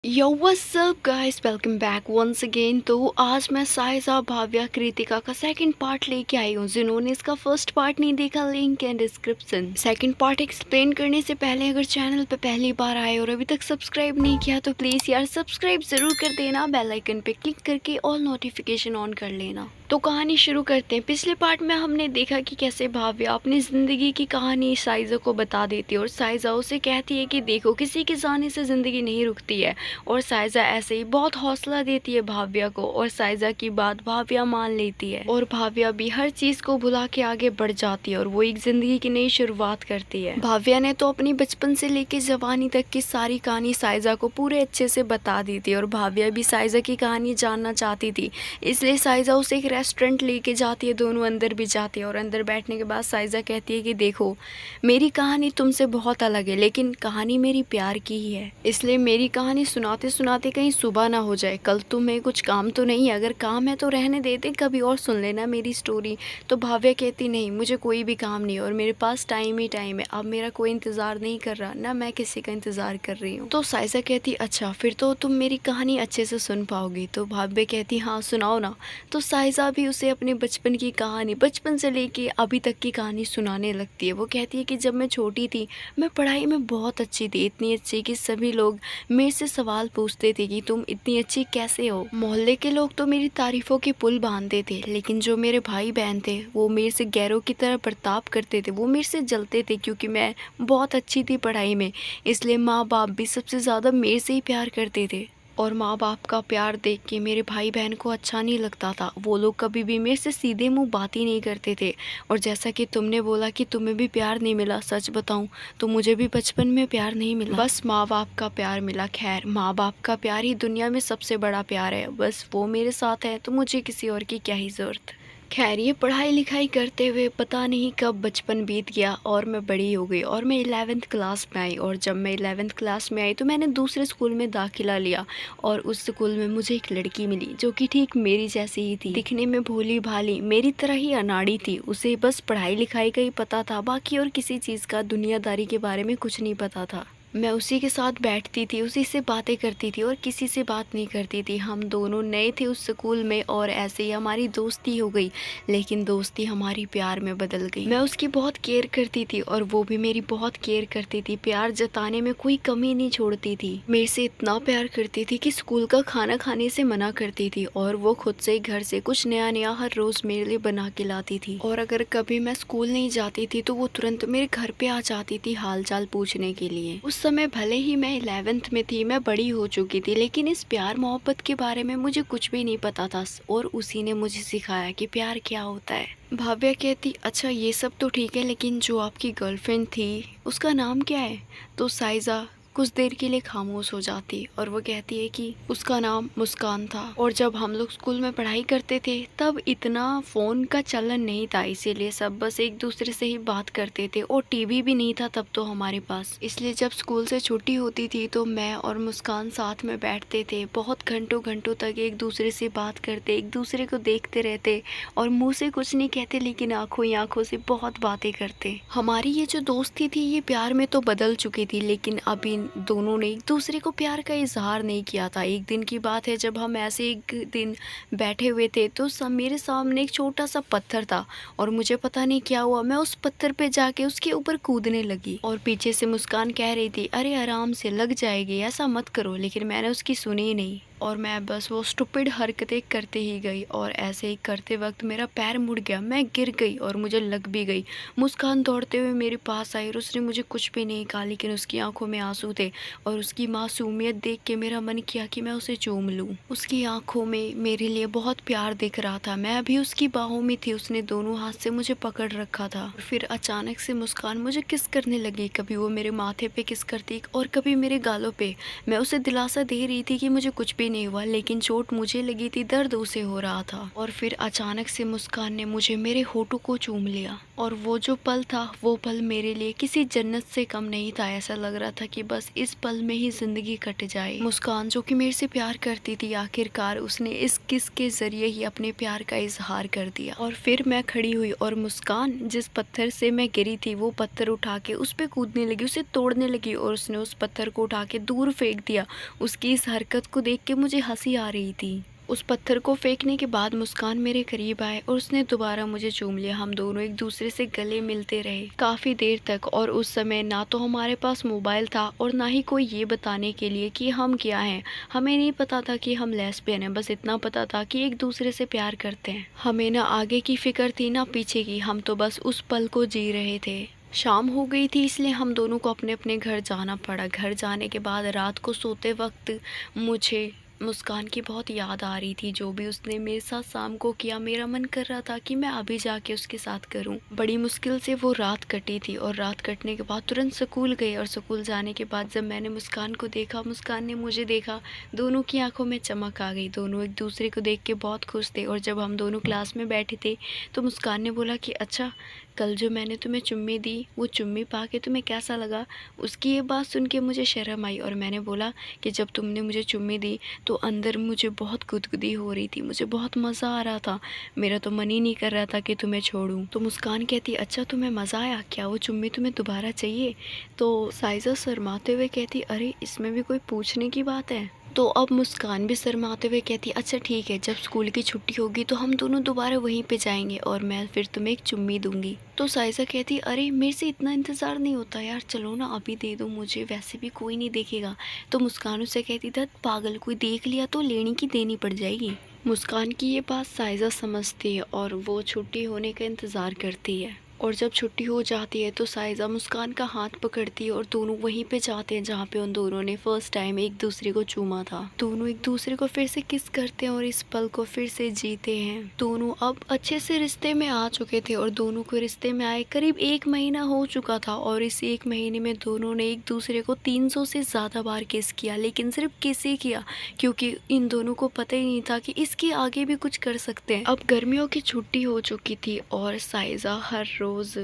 यो what's up guys, welcome back once again. तो आज मैं साहिजा भाव्या कृतिका का सेकंड पार्ट लेके आई हूँ। जिन्होंने इसका फर्स्ट पार्ट नहीं देखा, लिंक है डिस्क्रिप्शन। सेकंड पार्ट एक्सप्लेन करने से पहले अगर चैनल पे पहली बार आए और अभी तक सब्सक्राइब नहीं किया तो प्लीज़ यार सब्सक्राइब ज़रूर कर देना, बेल आइकन पे क्लिक करके ऑल नोटिफिकेशन ऑन कर लेना। तो कहानी शुरू करते हैं। पिछले पार्ट में हमने देखा कि कैसे भाव्या अपनी ज़िंदगी की कहानी साहिजा को बता देती है और साहिजा उसे कहती है कि देखो, किसी के जाने से ज़िंदगी नहीं रुकती है। और साहिजा ऐसे ही बहुत हौसला देती है भाव्या को और साहिजा की बात भाव्या मान लेती है और भाव्या भी हर चीज को भुला के आगे बढ़ जाती है और वो एक जिंदगी की नई शुरुआत करती है। भाव्या ने तो अपनी बचपन से लेके जवानी तक की सारी कहानी साहिजा को पूरे अच्छे से बता दी थी और भाव्या भी साहिजा की कहानी जानना चाहती थी, इसलिए साहिजा उसे एक रेस्टोरेंट लेके जाती है। दोनों अंदर भी जाती है और अंदर बैठने के बाद साहिजा कहती है कि देखो, मेरी कहानी तुमसे बहुत अलग है, लेकिन कहानी मेरी प्यार की ही है, इसलिए मेरी कहानी सुनाते सुनाते कहीं सुबह ना हो जाए। कल तुम्हें कुछ काम तो नहीं है? अगर काम है तो रहने देते, कभी और सुन लेना मेरी स्टोरी। तो भाव्या कहती नहीं, मुझे कोई भी काम नहीं है और मेरे पास टाइम ही टाइम है। अब मेरा कोई इंतज़ार नहीं कर रहा, ना मैं किसी का इंतज़ार कर रही हूँ। तो साइजा कहती अच्छा, फिर तो तुम मेरी कहानी अच्छे से सुन पाओगी। तो भाव्या कहती हाँ सुनाओ ना। तो साइजा भी उसे अपने बचपन की कहानी, बचपन से लेके अभी तक की कहानी सुनाने लगती है। वो कहती है कि जब मैं छोटी थी, मैं पढ़ाई में बहुत अच्छी थी, इतनी अच्छी कि सभी लोग मेरे से सवाल पूछते थे कि तुम इतनी अच्छी कैसे हो। मोहल्ले के लोग तो मेरी तारीफों के पुल बांधते थे, लेकिन जो मेरे भाई बहन थे वो मेरे से गैरों की तरह बर्ताव करते थे। वो मेरे से जलते थे क्योंकि मैं बहुत अच्छी थी पढ़ाई में, इसलिए माँ बाप भी सबसे ज़्यादा मेरे से ही प्यार करते थे। और माँ बाप का प्यार देख के मेरे भाई बहन को अच्छा नहीं लगता था। वो लोग कभी भी मेरे से सीधे मुंह बात ही नहीं करते थे। और जैसा कि तुमने बोला कि तुम्हें भी प्यार नहीं मिला, सच बताऊं तो मुझे भी बचपन में प्यार नहीं मिला, बस माँ बाप का प्यार मिला। खैर, माँ बाप का प्यार ही दुनिया में सबसे बड़ा प्यार है, बस वो मेरे साथ है तो मुझे किसी और की क्या ही ज़रूरत। खैर, ये पढ़ाई लिखाई करते हुए पता नहीं कब बचपन बीत गया और मैं बड़ी हो गई और मैं 11th क्लास में आई। और जब मैं 11th क्लास में आई तो मैंने दूसरे स्कूल में दाखिला लिया और उस स्कूल में मुझे एक लड़की मिली जो कि ठीक मेरी जैसी ही थी, दिखने में भोली भाली, मेरी तरह ही अनाड़ी थी। उसे बस पढ़ाई लिखाई का ही पता था, बाकी और किसी चीज़ का, दुनियादारी के बारे में कुछ नहीं पता था। मैं उसी के साथ बैठती थी, उसी से बातें करती थी और किसी से बात नहीं करती थी। हम दोनों नए थे उस स्कूल में और ऐसे ही हमारी दोस्ती हो गई, लेकिन दोस्ती हमारी प्यार में बदल गई। मैं उसकी बहुत केयर करती थी और वो भी मेरी बहुत केयर करती थी। प्यार जताने में कोई कमी नहीं छोड़ती थी। मेरे से इतना प्यार करती थी कि स्कूल का खाना खाने से मना करती थी और वो खुद से घर से कुछ नया नया हर रोज़ मेरे लिए बना के लाती थी। और अगर कभी मैं स्कूल नहीं जाती थी तो वो तुरंत मेरे घर पे आ जाती थी हाल चाल पूछने के लिए। उस समय भले ही मैं 11th में थी, मैं बड़ी हो चुकी थी, लेकिन इस प्यार मोहब्बत के बारे में मुझे कुछ भी नहीं पता था और उसी ने मुझे सिखाया कि प्यार क्या होता है। भाव्या कहती अच्छा ये सब तो ठीक है, लेकिन जो आपकी गर्लफ्रेंड थी उसका नाम क्या है? तो साइजा कुछ देर के लिए खामोश हो जाती और वो कहती है कि उसका नाम मुस्कान था। और जब हम लोग स्कूल में पढ़ाई करते थे तब इतना फ़ोन का चलन नहीं था, इसीलिए सब बस एक दूसरे से ही बात करते थे और टीवी भी नहीं था तब तो हमारे पास। इसलिए जब स्कूल से छुट्टी होती थी तो मैं और मुस्कान साथ में बैठते थे, बहुत घंटों घंटों तक एक दूसरे से बात करते, एक दूसरे को देखते रहते और मुँह से कुछ नहीं कहते, लेकिन आंखों ही आंखों से बहुत बातें करते। हमारी ये जो दोस्ती थी ये प्यार में तो बदल चुकी थी, लेकिन अभी दोनों ने एक दूसरे को प्यार का इजहार नहीं किया था। एक दिन की बात है, जब हम ऐसे एक दिन बैठे हुए थे तो मेरे सामने एक छोटा सा पत्थर था और मुझे पता नहीं क्या हुआ, मैं उस पत्थर पे जाके उसके ऊपर कूदने लगी और पीछे से मुस्कान कह रही थी अरे आराम से, लग जाएगी, ऐसा मत करो, लेकिन मैंने उसकी सुनी ही नहीं और मैं बस वो स्टूपिड हरकतें करते ही गई। और ऐसे ही करते वक्त मेरा पैर मुड़ गया, मैं गिर गई और मुझे लग भी गई। मुस्कान दौड़ते हुए मेरे पास आई और उसने मुझे कुछ भी नहीं कहा, लेकिन उसकी आंखों में आंसू थे और उसकी मासूमियत देख के मेरा मन किया कि मैं उसे चूम लूं। उसकी आंखों में मेरे लिए बहुत प्यार दिख रहा था, मैं अभी उसकी बाहों में थी, उसने दोनों हाथ से मुझे पकड़ रखा था। फिर अचानक से मुस्कान मुझे किस करने लगी, कभी वो मेरे माथे पे किस करती और कभी मेरे गालों पे। मैं उसे दिलासा दे रही थी कि मुझे कुछ भी नहीं हुआ, लेकिन चोट मुझे लगी थी, दर्द उसे हो रहा था। और फिर अचानक से मुस्कान ने मुझे मेरे होठों को चूम लिया और वो जो पल था वो पल मेरे लिए किसी जन्नत से कम नहीं था। ऐसा लग रहा था कि बस इस पल में ही जिंदगी कट जाए। मुस्कान जो कि मेरे से प्यार करती थी, आखिरकार उसने इस किस के जरिए ही अपने प्यार का इजहार कर दिया। और फिर मैं खड़ी हुई और मुस्कान जिस पत्थर से मैं गिरी थी वो पत्थर उठा के उस पर कूदने लगी, उसे तोड़ने लगी और उसने उस पत्थर को उठा के दूर फेंक दिया। उसकी इस हरकत को देख के मुझे हंसी आ रही थी। उस पत्थर को फेंकने के बाद मुस्कान मेरे करीब आए और उसने दोबारा मुझे चूम लिया। हम दोनों एक दूसरे से गले मिलते रहे काफ़ी देर तक। और उस समय ना तो हमारे पास मोबाइल था और ना ही कोई ये बताने के लिए कि हम क्या हैं। हमें नहीं पता था कि हम लेस्बियन हैं, बस इतना पता था कि एक दूसरे से प्यार करते हैं। हमें ना आगे की फिक्र थी ना पीछे की, हम तो बस उस पल को जी रहे थे। शाम हो गई थी इसलिए हम दोनों को अपने अपने घर जाना पड़ा। घर जाने के बाद रात को सोते वक्त मुझे मुस्कान की बहुत याद आ रही थी। जो भी उसने मेरे साथ शाम को किया, मेरा मन कर रहा था कि मैं अभी जाके उसके साथ करूं। बड़ी मुश्किल से वो रात कटी थी और रात कटने के बाद तुरंत स्कूल गए। और स्कूल जाने के बाद जब मैंने मुस्कान को देखा, मुस्कान ने मुझे देखा, दोनों की आंखों में चमक आ गई। दोनों एक दूसरे को देख के बहुत खुश थे। और जब हम दोनों क्लास में बैठे थे तो मुस्कान ने बोला कि अच्छा, कल जो मैंने तुम्हें चुम्मी दी वो चुम्मी पा के तुम्हें कैसा लगा। उसकी ये बात सुन के मुझे शर्म आई और मैंने बोला कि जब तुमने मुझे चुम्मी दी तो अंदर मुझे बहुत गुदगुदी हो रही थी, मुझे बहुत मज़ा आ रहा था, मेरा तो मन ही नहीं कर रहा था कि तुम्हें छोड़ूं। तो मुस्कान कहती अच्छा तुम्हें मज़ा आया क्या, वो चुम्मी तुम्हें दोबारा चाहिए। तो साइज़ा शर्माते हुए कहती अरे इसमें भी कोई पूछने की बात है। तो अब मुस्कान भी शर्माते हुए कहती अच्छा ठीक है, जब स्कूल की छुट्टी होगी तो हम दोनों दोबारा वहीं पे जाएंगे और मैं फिर तुम्हें एक चुम्मी दूंगी। तो साइज़ा कहती अरे मेरे से इतना इंतज़ार नहीं होता यार, चलो ना अभी दे दो मुझे, वैसे भी कोई नहीं देखेगा। तो मुस्कान उससे कहती था पागल, कोई देख लिया तो लेनी की देनी पड़ जाएगी। मुस्कान की ये बात साइज़ा समझती है और वो छुट्टी होने का इंतज़ार करती है। और जब छुट्टी हो जाती है तो साइज़ा मुस्कान का हाथ पकड़ती है और दोनों वहीं पे जाते हैं जहाँ पे उन दोनों ने फर्स्ट टाइम एक दूसरे को चूमा था। दोनों एक दूसरे को फिर से किस करते हैं और इस पल को फिर से जीते हैं। दोनों अब अच्छे से रिश्ते में आ चुके थे और दोनों को रिश्ते में आए करीब 1 महीना हो चुका था। और इस 1 महीने में दोनों ने एक दूसरे को 300 से ज़्यादा बार किस किया, लेकिन सिर्फ किस ही किया क्योंकि इन दोनों को पता ही नहीं था कि इसके आगे भी कुछ कर सकते हैं। अब गर्मियों की छुट्टी हो चुकी थी और साइज़ा हर रोज़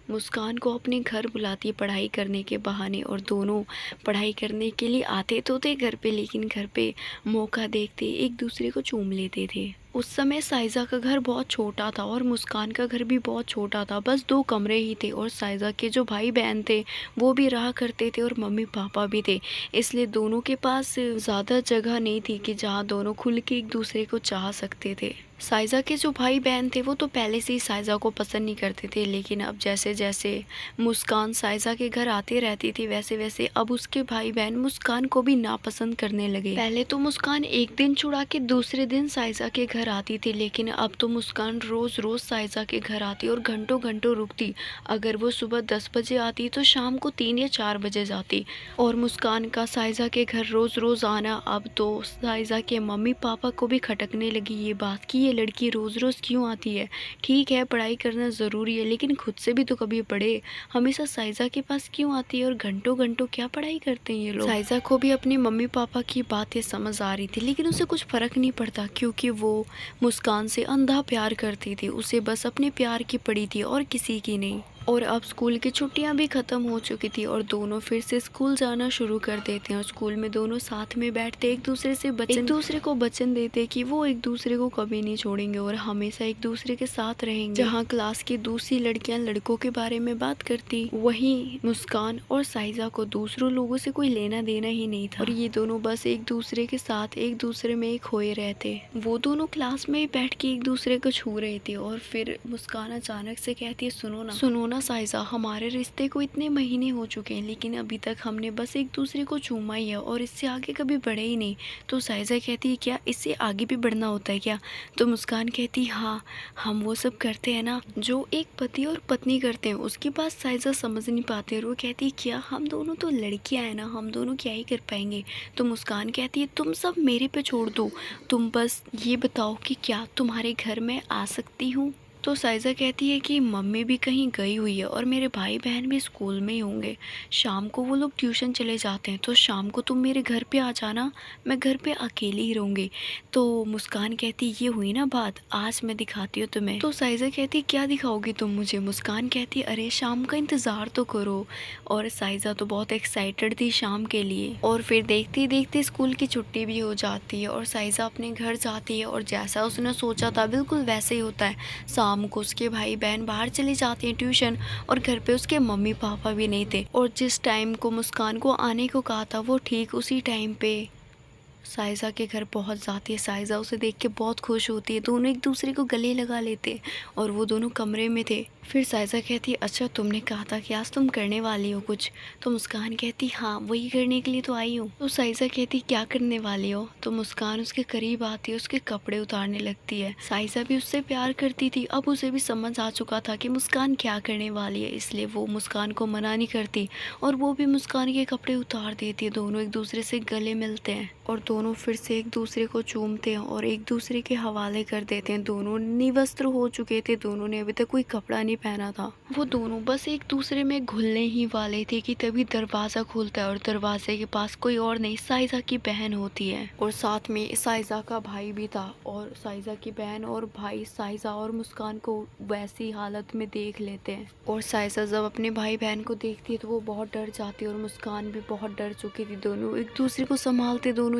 मुस्कान को अपने घर बुलाती पढ़ाई करने के बहाने। और दोनों पढ़ाई करने के लिए आते तो थे घर पे, लेकिन घर पे मौका देखते एक दूसरे को चूम लेते थे। उस समय साइज़ा का घर बहुत छोटा था और मुस्कान का घर भी बहुत छोटा था, बस 2 कमरे ही थे। और साइज़ा के जो भाई बहन थे वो भी रहा करते थे और मम्मी पापा भी थे, इसलिए दोनों के पास ज़्यादा जगह नहीं थी कि जहाँ दोनों खुल के एक दूसरे को चाह सकते थे। साइज़ा के जो भाई बहन थे वो तो पहले से ही साइज़ा को पसंद नहीं करते थे, लेकिन अब जैसे जैसे मुस्कान साइज़ा के घर आती रहती थी वैसे वैसे अब उसके भाई बहन मुस्कान को भी नापसंद करने लगे। पहले तो मुस्कान एक दिन छुड़ा के दूसरे दिन साइज़ा के घर आती थी, लेकिन अब तो मुस्कान रोज़ रोज़ साइज़ा के घर आती और घंटों घंटों रुकती। अगर वो सुबह 10 बजे आती तो शाम को 3 या 4 बजे जाती। और मुस्कान का साइज़ा के घर रोज़ रोज़ आना अब तो साइज़ा के मम्मी पापा को भी खटकने लगी ये बात कि ये लड़की रोज़ रोज़ क्यों आती है। ठीक है पढ़ाई करना ज़रूरी है, लेकिन खुद से भी तो कभी पढ़े, हमेशा साइज़ा के पास क्यों आती है और घंटों घंटों क्या पढ़ाई करते हैं ये लोग। साइज़ा को भी अपने मम्मी पापा की बातें समझ आ रही थी, लेकिन उसे कुछ फ़र्क नहीं पड़ता क्योंकि वो मुस्कान से अंधा प्यार करती थी। उसे बस अपने प्यार की पड़ी थी और किसी की नहीं। और अब स्कूल की छुट्टियां भी ख़त्म हो चुकी थी और दोनों फिर से स्कूल जाना शुरू कर देते हैं। और स्कूल में दोनों साथ में बैठते एक दूसरे को वचन देते कि वो एक दूसरे को कभी नहीं छोड़ेंगे और हमेशा एक दूसरे के साथ रहेंगे। जहाँ क्लास की दूसरी लड़कियां लड़कों के बारे में बात करती, वहीं मुस्कान और साइज़ा को दूसरों लोगों से कोई लेना देना ही नहीं था और ये दोनों बस एक दूसरे के साथ एक दूसरे में एक खोए रहते। वो दोनों क्लास में बैठ के एक दूसरे को छू रहे थे और फिर मुस्कान अचानक से कहती है सुनो ना साइज़ा, हमारे रिश्ते को इतने महीने हो चुके हैं लेकिन अभी तक हमने बस एक दूसरे को चूमा ही है और इससे आगे कभी बढ़े ही नहीं। तो साइज़ा कहती है क्या इससे आगे भी बढ़ना होता है क्या। तो मुस्कान कहती हाँ, हम वो सब करते हैं ना जो एक पति और पत्नी करते हैं। उसके बाद साइज़ा समझ नहीं पाते और वो कहती क्या हम दोनों तो लड़कियां हैं ना, हम दोनों क्या ही कर पाएंगे। तो मुस्कान कहती है तुम सब मेरे पे छोड़ दो, तुम बस ये बताओ कि क्या तुम्हारे घर में आ सकती हूँ। तो साइज़ा कहती है कि मम्मी भी कहीं गई हुई है और मेरे भाई बहन भी स्कूल में ही होंगे। शाम को वो लोग ट्यूशन चले जाते हैं, तो शाम को तुम मेरे घर पे आ जाना, मैं घर पे अकेली ही रहूँगी। तो मुस्कान कहती ये हुई ना बात, आज मैं दिखाती हूँ तुम्हें। तो साइज़ा कहती क्या दिखाओगी तुम मुझे? मुस्कान कहती अरे शाम का इंतज़ार तो करो। और साइज़ा तो बहुत एक्साइटेड थी शाम के लिए। और फिर देखते ही देखते स्कूल की छुट्टी भी हो जाती है और साइज़ा अपने घर जाती है और जैसा उसने सोचा था बिल्कुल वैसे ही होता है। शाम को उसके भाई बहन बाहर चले जाते हैं ट्यूशन और घर पे उसके मम्मी पापा भी नहीं थे। और जिस टाइम को मुस्कान को आने को कहा था वो ठीक उसी टाइम पे साइज़ा के घर पहुंच जाती है। साइज़ा उसे देख के बहुत खुश होती है, दोनों एक दूसरे को गले लगा लेते हैं और वो दोनों कमरे में थे। फिर साइज़ा कहती है अच्छा तुमने कहा था कि आज तुम करने वाली हो कुछ? तो मुस्कान कहती हाँ वही करने के लिए तो आई हूँ। तो साइज़ा कहती क्या करने वाली हो? तो मुस्कान उसके करीब आती है, उसके कपड़े उतारने लगती है। साइज़ा भी उससे प्यार करती थी, अब उसे भी समझ आ चुका था कि मुस्कान क्या करने वाली है, इसलिए वो मुस्कान को मना नहीं करती और वो भी मुस्कान के कपड़े उतार देती है। दोनों एक दूसरे से गले मिलते हैं और दोनों फिर से एक दूसरे को चूमते हैं और एक दूसरे के हवाले कर देते हैं। दोनों निवस्त्र हो चुके थे, दोनों ने अभी तक कोई कपड़ा नहीं पहना था। वो दोनों बस एक दूसरे में घुलने ही वाले थे कि तभी दरवाज़ा खुलता है और दरवाजे के पास कोई और नहीं साइज़ा की बहन होती है और साथ में साइज़ा का भाई भी था। और साइज़ा की बहन और भाई साइज़ा और मुस्कान को वैसी हालत में देख लेते हैं और साइज़ा जब अपने भाई बहन को देखती है तो वो बहुत डर जाती है और मुस्कान भी बहुत डर चुकी थी। दोनों एक दूसरे को संभालते, दोनों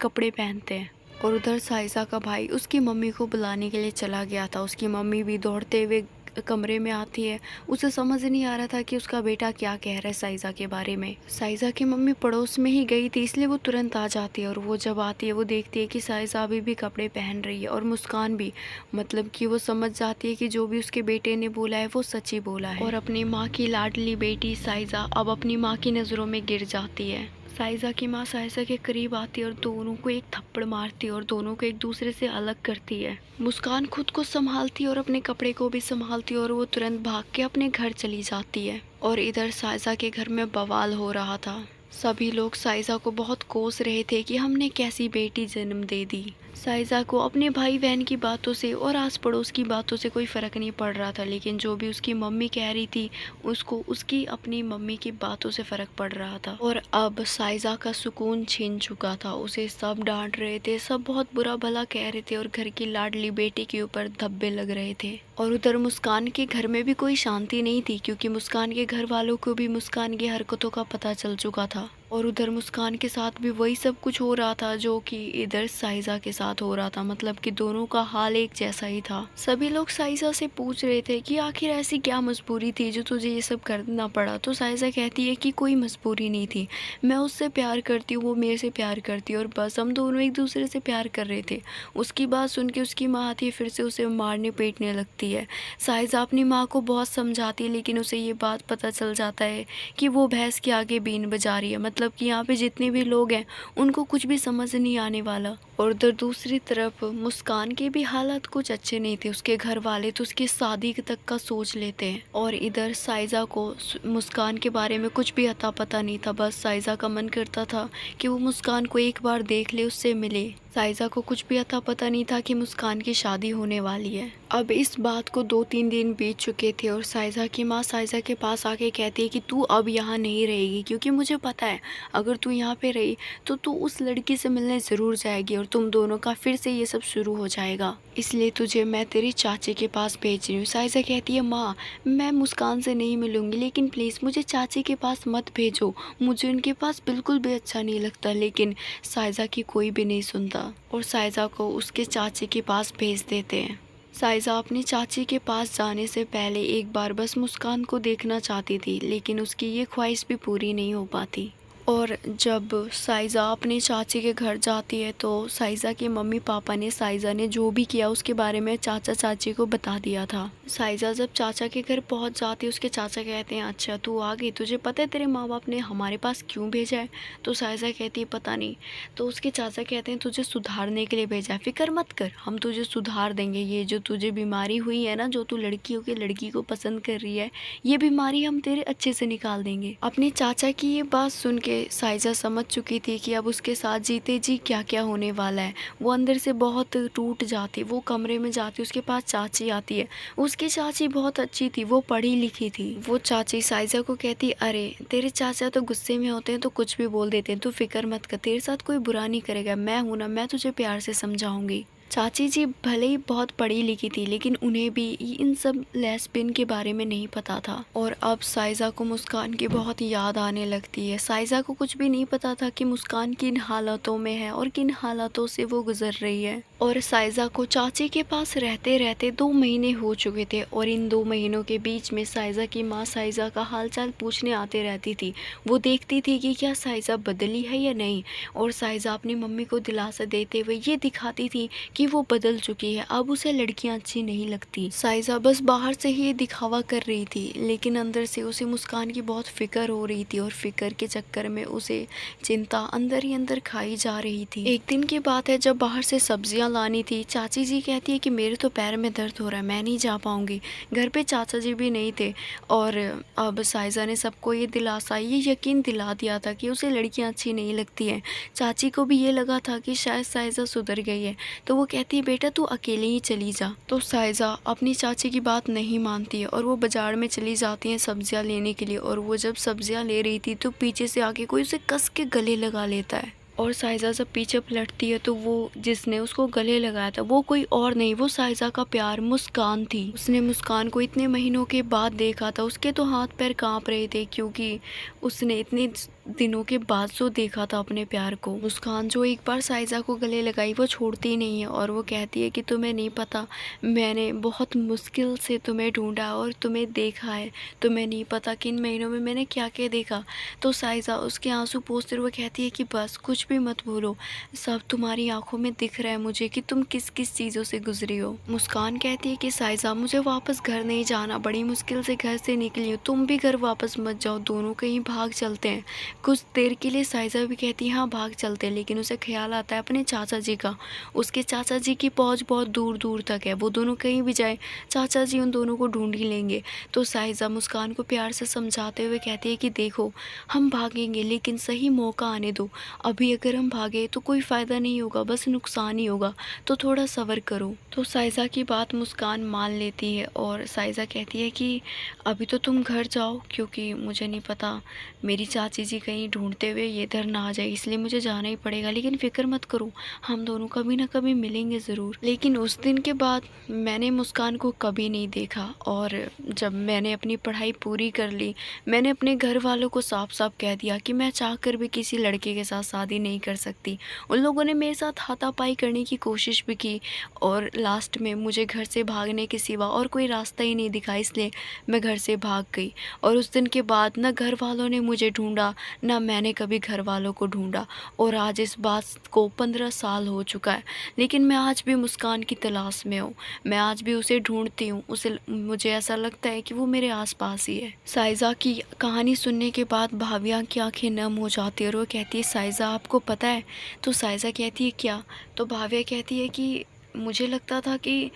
कपड़े पहनते हैं। और उधर साइज़ा का भाई उसकी मम्मी को बुलाने के लिए चला गया था। उसकी मम्मी भी दौड़ते हुए कमरे में आती है। उसे समझ नहीं आ रहा था कि उसका बेटा क्या कह रहा है साइज़ा के बारे में। साइज़ा की मम्मी पड़ोस में ही गई थी, इसलिए वो तुरंत आ जाती है और वो जब आती है वो देखती है कि साइज़ा अभी भी कपड़े पहन रही है और मुस्कान भी, मतलब कि वो समझ जाती है कि जो भी उसके बेटे ने बोला है वो सच ही बोला है। और अपनी माँ की लाडली बेटी साइज़ा अब अपनी माँ की नज़रों में गिर जाती है। साइज़ा की माँ साइज़ा के करीब आती है और दोनों को एक थप्पड़ मारती है और दोनों को एक दूसरे से अलग करती है। मुस्कान खुद को संभालती है और अपने कपड़े को भी संभालती है और वो तुरंत भाग के अपने घर चली जाती है। और इधर साइज़ा के घर में बवाल हो रहा था। सभी लोग साइज़ा को बहुत कोस रहे थे कि हमने कैसी बेटी जन्म दे दी। साइज़ा को अपने भाई बहन की बातों से और आस पड़ोस की बातों से कोई फ़र्क नहीं पड़ रहा था, लेकिन जो भी उसकी मम्मी कह रही थी उसको उसकी अपनी मम्मी की बातों से फ़र्क पड़ रहा था। और अब साइज़ा का सुकून छीन चुका था, उसे सब डांट रहे थे, सब बहुत बुरा भला कह रहे थे और घर की लाडली बेटी के ऊपर धब्बे लग रहे थे। और उधर मुस्कान के घर में भी कोई शांति नहीं थी, क्योंकि मुस्कान के घर वालों को भी मुस्कान की हरकतों का पता चल चुका था। और उधर मुस्कान के साथ भी वही सब कुछ हो रहा था जो कि इधर साइज़ा के साथ हो रहा था, मतलब कि दोनों का हाल एक जैसा ही था। सभी लोग साइज़ा से पूछ रहे थे कि आखिर ऐसी क्या मजबूरी थी जो तुझे ये सब करना पड़ा। तो साइज़ा कहती है कि कोई मजबूरी नहीं थी, मैं उससे प्यार करती हूँ, वो मेरे से प्यार करती है और बस हम दोनों एक दूसरे से प्यार कर रहे थे। उसकी बात सुन के उसकी माँ आती है, फिर से उसे मारने पीटने लगती है। साइज़ा अपनी माँ को बहुत समझाती है, लेकिन उसे ये बात पता चल जाता है कि वो भैंस के आगे बीन बजा रही है, मतलब कि यहाँ पे जितने भी लोग हैं उनको कुछ भी समझ नहीं आने वाला। और उधर दूसरी तरफ मुस्कान के भी हालात कुछ अच्छे नहीं थे, उसके घर वाले तो उसकी शादी तक का सोच लेते हैं। और इधर साइज़ा को मुस्कान के बारे में कुछ भी अता पता नहीं था, बस साइज़ा का मन करता था कि वो मुस्कान को एक बार देख ले, उससे मिले। साइज़ा को कुछ भी अता पता नहीं था कि मुस्कान की शादी होने वाली है। अब इस बात को 2-3 दिन बीत चुके थे और साइज़ा की माँ साइज़ा के पास आके कहती है कि तू अब यहाँ नहीं रहेगी, क्योंकि मुझे पता है अगर तू यहाँ पे रही तो तू उस लड़की से मिलने ज़रूर जाएगी और तुम दोनों का फिर से ये सब शुरू हो जाएगा, इसलिए तुझे मैं तेरी चाची के पास भेज रही हूँ। साइज़ा कहती है माँ मैं मुस्कान से नहीं मिलूँगी, लेकिन प्लीज़ मुझे चाची के पास मत भेजो, मुझे उनके पास बिल्कुल भी अच्छा नहीं लगता। लेकिन साइज़ा की कोई भी नहीं सुनता और साइज़ा को उसके चाची के पास भेज देते हैं। साइज़ा अपनी चाची के पास जाने से पहले एक बार बस मुस्कान को देखना चाहती थी, लेकिन उसकी ये ख्वाहिश भी पूरी नहीं हो पाती। और जब साइज़ा अपनी चाची के घर जाती है तो साइज़ा के मम्मी पापा ने साइज़ा ने जो भी किया उसके बारे में चाचा चाची को बता दिया था। साइज़ा जब चाचा के घर पहुंच जाती है, उसके चाचा कहते हैं अच्छा तू आ गई, तुझे पता है तेरे माँ बाप ने हमारे पास क्यों भेजा है? तो साइज़ा कहती है पता नहीं। तो उसके चाचा कहते हैं तुझे सुधारने के लिए भेजा है, फिक्र मत कर, हम तुझे सुधार देंगे। ये जो तुझे बीमारी हुई है ना, जो तू लड़की होकर लड़की को पसंद कर रही है, ये बीमारी हम तेरे अच्छे से निकाल देंगे। अपने चाचा की ये बात सुन के साइजा समझ चुकी थी कि अब उसके साथ जीते जी क्या क्या होने वाला है। वो अंदर से बहुत टूट जाती, वो कमरे में जाती, उसके पास चाची आती है। उसकी चाची बहुत अच्छी थी, वो पढ़ी लिखी थी। वो चाची साइजा को कहती, अरे तेरे चाचा तो गुस्से में होते हैं तो कुछ भी बोल देते हैं, तू फिक्र मत कर, तेरे साथ कोई बुरा नहीं करेगा, मैं हूं ना, मैं तुझे प्यार से समझाऊंगी। चाची जी भले ही बहुत पढ़ी लिखी थी, लेकिन उन्हें भी इन सब लेस्बियन के बारे में नहीं पता था। और अब साइजा को मुस्कान की बहुत याद आने लगती है। साइजा को कुछ भी नहीं पता था कि मुस्कान किन हालातों में है और किन हालातों से वो गुजर रही है। और साइजा को चाची के पास रहते रहते 2 महीने हो चुके थे, और इन 2 महीनों के बीच में साइजा की माँ साइजा का हालचाल पूछने आते रहती थी। वो देखती थी कि क्या साइजा बदली है या नहीं, और साइजा अपनी मम्मी को दिलासा देते हुए ये दिखाती थी कि वो बदल चुकी है, अब उसे लड़कियां अच्छी नहीं लगती। साइजा बस बाहर से ही दिखावा कर रही थी, लेकिन अंदर से उसे मुस्कान की बहुत फिक्र हो रही थी, और फिक्र के चक्कर में उसे चिंता अंदर ही अंदर खाई जा रही थी। एक दिन की बात है, जब बाहर से सब्जियां लानी थी, चाची जी कहती है कि मेरे तो पैर में दर्द हो रहा है, मैं नहीं जा पाऊंगी। घर पे चाचा जी भी नहीं थे, और अब साइजा ने सबको ये दिलासा, ये यकीन दिला दिया था कि उसे लड़कियां अच्छी नहीं लगती हैं। चाची को भी ये लगा था कि शायद साइजा सुधर गई है, तो वो कहती है बेटा तू अकेले ही चली जा। तो साइजा अपनी चाची की बात नहीं मानती है, और वो बाजार में चली जाती हैं सब्जियां लेने के लिए। और वो जब सब्जियां ले रही थी तो पीछे से आके कोई उसे कस के गले लगा लेता है, और साइजा जब पीछे पलटती है तो वो जिसने उसको गले लगाया था वो कोई और नहीं, वो साइजा का प्यार मुस्कान थी। उसने मुस्कान को इतने महीनों के बाद देखा था, उसके तो हाथ पैर कांप रहे थे, क्योंकि उसने इतने दिनों के बाद जो देखा था अपने प्यार को। मुस्कान जो एक बार साइजा को गले लगाई वो छोड़ती नहीं है, और वो कहती है कि तुम्हें नहीं पता, मैंने बहुत मुश्किल से तुम्हें ढूंढा और तुम्हें देखा है, तुम्हें नहीं पता कि इन महीनों में मैंने क्या क्या देखा। तो साइजा उसके आंसू पोंछते हुए कहती है कि बस कुछ भी मत भूलो, सब तुम्हारी आंखों में दिख रहा है मुझे कि तुम किस किस चीज़ों से गुजरी हो। मुस्कान कहती है कि साइजा मुझे वापस घर नहीं जाना, बड़ी मुश्किल से घर से निकली हो, तुम भी घर वापस मत जाओ, दोनों कहीं भाग चलते हैं। कुछ देर के लिए साइजा भी कहती है हाँ भाग चलते हैं, लेकिन उसे ख्याल आता है अपने चाचा जी का। उसके चाचा जी की पहुंच बहुत दूर दूर तक है, वो दोनों कहीं भी जाए चाचा जी उन दोनों को ढूंढ ही लेंगे। तो साइजा मुस्कान को प्यार से समझाते हुए कहती है कि देखो हम भागेंगे, लेकिन सही मौका आने दो, अभी अगर हम भागे तो कोई फ़ायदा नहीं होगा, बस नुकसान ही होगा, तो थोड़ा सब्र करो। तो साइजा की बात मुस्कान मान लेती है, और साइजा कहती है कि अभी तो तुम घर जाओ, क्योंकि मुझे नहीं पता मेरी चाची जी कहीं ढूंढते हुए ये इधर ना आ जाए, इसलिए मुझे जाना ही पड़ेगा, लेकिन फिक्र मत करो, हम दोनों कभी ना कभी मिलेंगे ज़रूर। लेकिन उस दिन के बाद मैंने मुस्कान को कभी नहीं देखा, और जब मैंने अपनी पढ़ाई पूरी कर ली, मैंने अपने घर वालों को साफ साफ कह दिया कि मैं चाहकर भी किसी लड़के के साथ शादी नहीं कर सकती। उन लोगों ने मेरे साथ हाथापाई करने की कोशिश भी की, और लास्ट में मुझे घर से भागने के सिवा और कोई रास्ता ही नहीं दिखा, इसलिए मैं घर से भाग गई। और उस दिन के बाद न घर वालों ने मुझे ढूंढा, ना मैंने कभी घर वालों को ढूंढा, और आज इस बात को 15 साल हो चुका है, लेकिन मैं आज भी मुस्कान की तलाश में हूँ, मैं आज भी उसे ढूंढती हूँ, उसे मुझे ऐसा लगता है कि वो मेरे आसपास ही है। साइजा की कहानी सुनने के बाद भाविया की आंखें नम हो जाती है, और वो कहती है साइजा आपको पता है? तो साइजा कहती है क्या? तो भाविया कहती है कि मुझे लगता था कि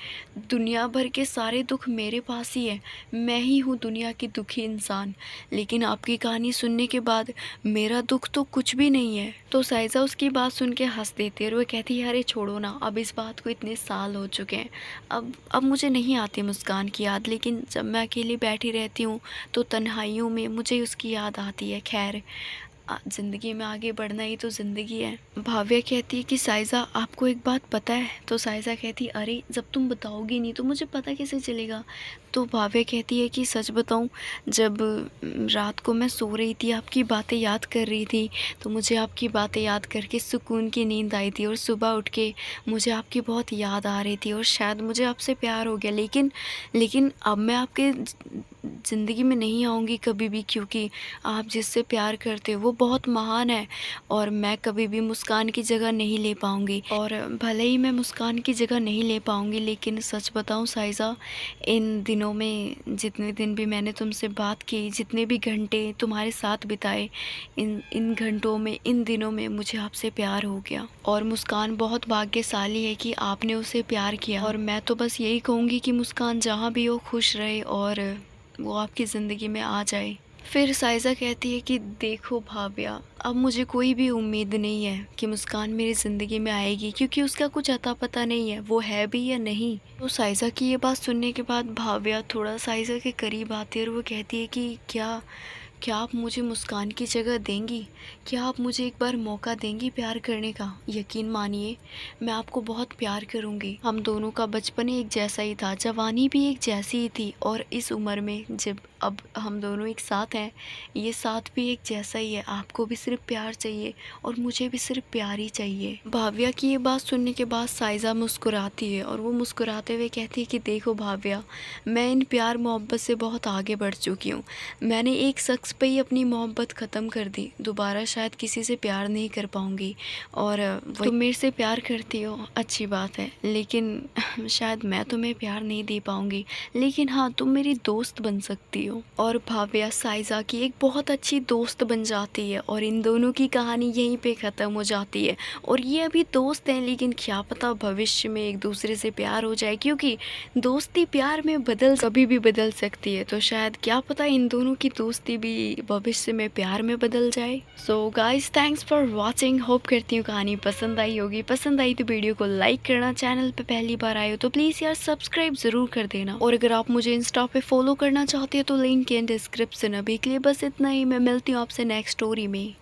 दुनिया भर के सारे दुख मेरे पास ही है, मैं ही हूँ दुनिया की दुखी इंसान, लेकिन आपकी कहानी सुनने के बाद मेरा दुख तो कुछ भी नहीं है। तो साइजा उसकी बात सुन के हंस देती है, और वो कहती है अरे छोड़ो ना, अब इस बात को इतने साल हो चुके हैं, अब मुझे नहीं आती मुस्कान की याद, लेकिन जब मैं अकेली बैठी रहती हूँ तो तन्हाइयों में मुझे उसकी याद आती है। खैर ज़िंदगी में आगे बढ़ना ही तो ज़िंदगी है। भाव्या कहती है कि साइजा आपको एक बात पता है? तो साइजा कहती है अरे जब तुम बताओगी नहीं तो मुझे पता कैसे चलेगा। तो भाव्या कहती है कि सच बताऊं, जब रात को मैं सो रही थी आपकी बातें याद कर रही थी, तो मुझे आपकी बातें याद करके सुकून की नींद आई थी, और सुबह उठ के मुझे आपकी बहुत याद आ रही थी, और शायद मुझे आपसे प्यार हो गया, लेकिन अब मैं आपके ज़िंदगी में नहीं आऊँगी कभी भी, क्योंकि आप जिससे प्यार करते हो वो बहुत महान है, और मैं कभी भी मुस्कान की जगह नहीं ले पाऊँगी। और भले ही मैं मुस्कान की जगह नहीं ले पाऊँगी, लेकिन सच बताऊँ साइज़ा, इन दिनों में जितने दिन भी मैंने तुमसे बात की, जितने भी घंटे तुम्हारे साथ बिताए, इन घंटों में, इन दिनों में मुझे आपसे प्यार हो गया। और मुस्कान बहुत भाग्यशाली है कि आपने उसे प्यार किया, और मैं तो बस यही कहूँगी कि मुस्कान जहाँ भी हो खुश रहे, और वो आपकी ज़िंदगी में आ जाए। फिर साइज़ा कहती है कि देखो भाव्या, अब मुझे कोई भी उम्मीद नहीं है कि मुस्कान मेरी ज़िंदगी में आएगी, क्योंकि उसका कुछ अता पता नहीं है वो है भी या नहीं। तो साइज़ा की ये बात सुनने के बाद भाव्या थोड़ा साइज़ा के करीब आती है और वो कहती है कि क्या क्या आप मुझे मुस्कान की जगह देंगी? क्या आप मुझे एक बार मौका देंगी प्यार करने का? यकीन मानिए, मैं आपको बहुत प्यार करूँगी। हम दोनों का बचपन एक जैसा ही था, जवानी भी एक जैसी ही थी, और इस उम्र में जब अब हम दोनों एक साथ हैं, ये साथ भी एक जैसा ही है। आपको भी सिर्फ प्यार चाहिए और मुझे भी सिर्फ प्यार ही चाहिए। भाव्या की ये बात सुनने के बाद साइज़ा मुस्कुराती है और वो मुस्कुराते हुए कहती है कि देखो भाव्या, मैं इन प्यार मोहब्बत से बहुत आगे बढ़ चुकी हूँ। मैंने एक शख्स पे ही अपनी मोहब्बत ख़त्म कर दी, दोबारा शायद किसी से प्यार नहीं कर पाऊँगी। और तुम मेरे से प्यार करती हो, अच्छी बात है, लेकिन शायद मैं तुम्हें प्यार नहीं दे पाऊँगी, लेकिन हाँ, तुम मेरी दोस्त बन सकती हो। और भाव्या साइज़ा की एक बहुत अच्छी दोस्त बन जाती है और इन दोनों की कहानी यहीं पे ख़त्म हो जाती है। और ये अभी दोस्त हैं, लेकिन क्या पता भविष्य में एक दूसरे से प्यार हो जाए, क्योंकि दोस्ती प्यार में कभी भी बदल सकती है। तो शायद क्या पता इन दोनों की दोस्ती भी भविष्य में प्यार में बदल जाए। So guys, thanks for watching. Hope करती हूँ कहानी पसंद आई होगी। पसंद आई तो वीडियो को लाइक करना, चैनल पे पहली बार आए हो तो प्लीज़ यार सब्सक्राइब ज़रूर कर देना। और अगर आप मुझे इंस्टा पे फॉलो करना चाहते हो तो लिंक है डिस्क्रिप्शन। अभी के लिए बस इतना ही, मैं मिलती हूँ आपसे नेक्स्ट स्टोरी में।